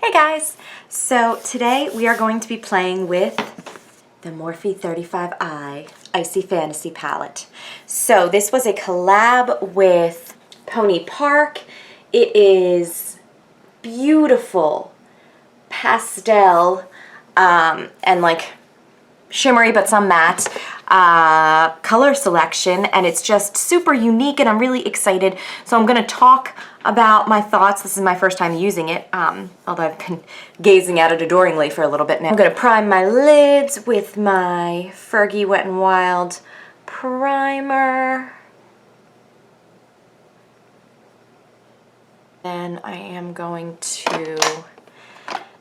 Hey guys! So today we are going to be playing with the Morphe 35i Icy Fantasy palette. So this was a collab with Pony Park. It is beautiful pastel and like shimmery but some matte color selection, and it's just super unique and I'm really excited. So I'm going to talk about my thoughts. This is my first time using it, although I've been gazing at it adoringly for a little bit now. I'm going to prime my lids with my Fergie Wet n Wild primer. Then I am going to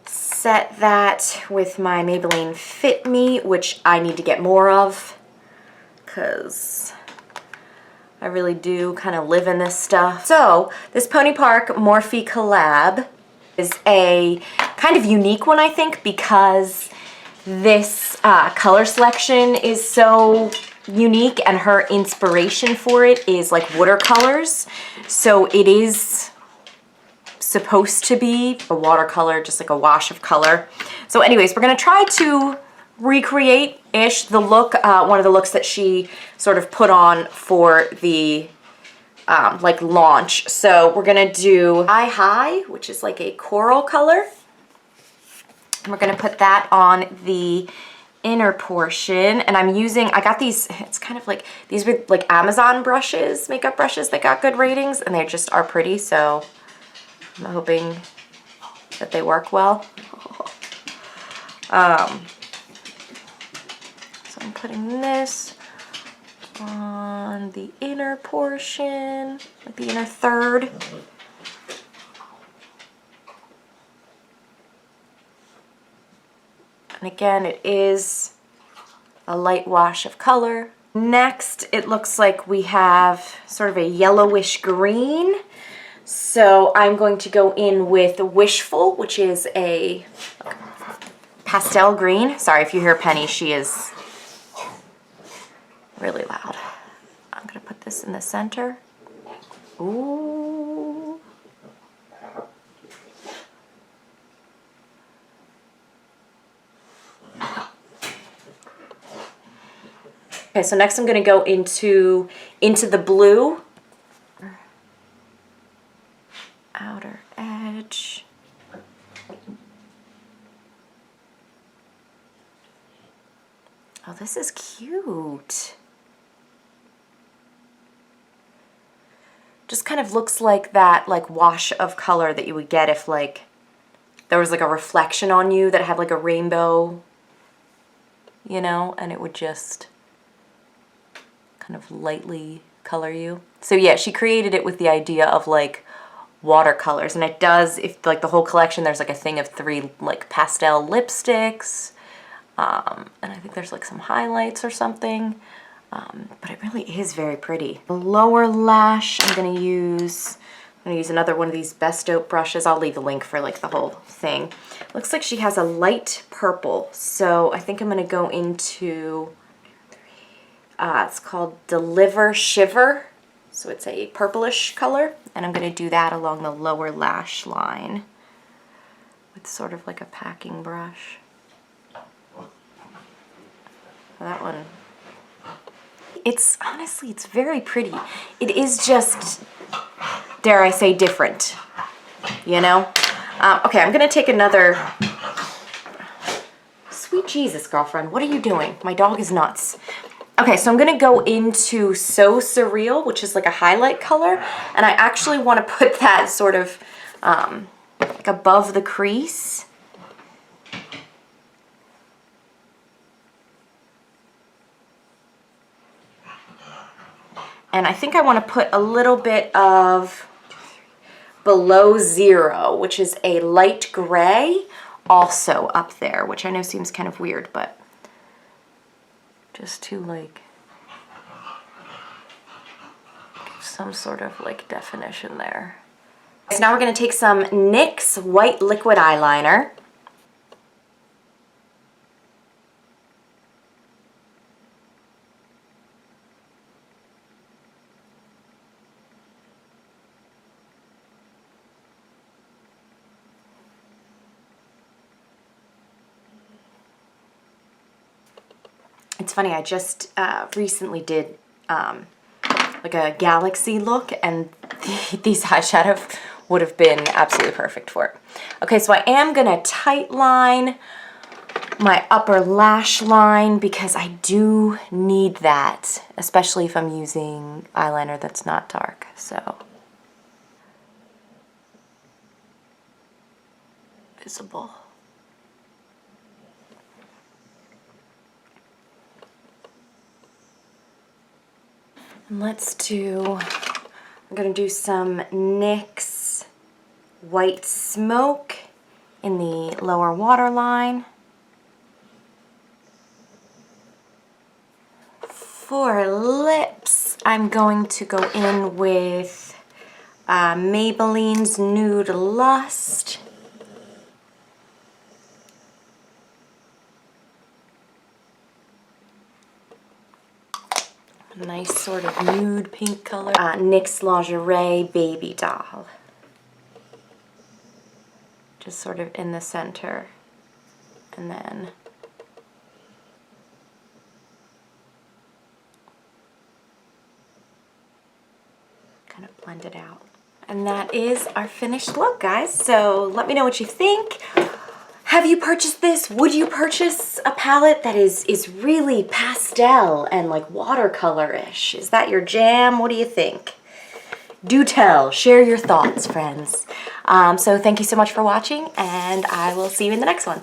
set that with my Maybelline Fit Me, which I need to get more of because I really do kind of live in this stuff. So this Pony Park Morphe collab is a kind of unique one, I think, because this color selection is so unique and her inspiration for it is like watercolors. So it is supposed to be a watercolor, just like a wash of color. So anyways, we're gonna try to recreate-ish the look, one of the looks that she sort of put on for the like launch. So we're gonna do High High, which is like a coral color. And we're gonna put that on the inner portion, and I'm using, I got these, it's kind of like, these were like Amazon brushes, makeup brushes that got good ratings, and they just are pretty, so I'm hoping that they work well. So I'm putting this on the inner portion, like the inner third. And again, it is a light wash of color. Next, it looks like we have sort of a yellowish green. So I'm going to go in with Wishful, which is a pastel green. Sorry if you hear Penny, she is really loud. I'm going to put this in the center. Ooh. Okay, so next I'm going to go into the blue. Outer edge. Oh, this is cute. Just kind of looks like that like wash of color that you would get if like there was like a reflection on you that had like a rainbow, you know, and it would just kind of lightly color you. So yeah, she created it with the idea of like watercolors, and it does, if like the whole collection, there's like a thing of 3 like pastel lipsticks, and I think there's like some highlights or something, but it really is very pretty. The lower lash, I'm gonna use another one of these Bestope brushes. I'll leave a link for like the whole thing. Looks like she has a light purple, so I think I'm gonna go into it's called Deliver Shiver. So it's a purplish color, and I'm going to do that along the lower lash line with sort of like a packing brush. That one, it's honestly, it's very pretty. It is just, dare I say, different, you know? Okay, I'm going to take another, sweet Jesus, girlfriend, what are you doing? My dog is nuts. Okay, so I'm going to go into So Surreal, which is like a highlight color, and I actually want to put that sort of like above the crease. And I think I want to put a little bit of Below Zero, which is a light gray, also up there, which I know seems kind of weird, but just to like give some sort of like definition there. So now we're going to take some NYX white liquid eyeliner. It's funny, I just recently did like a galaxy look, and these eyeshadow would have been absolutely perfect for it. Okay, so I am gonna tight line my upper lash line because I do need that, especially if I'm using eyeliner that's not dark, so. Visible. And let's do, I'm gonna do some NYX White Smoke in the lower waterline. For lips, I'm going to go in with Maybelline's Nude Lust. A nice sort of nude pink color. NYX Lingerie Baby Doll. Just sort of in the center. And then kind of blend it out. And that is our finished look, guys. So let me know what you think. Have you purchased this? Would you purchase a palette that is really pastel and like watercolor-ish? Is that your jam? What do you think? Do tell. Share your thoughts, friends. So thank you so much for watching, and I will see you in the next one.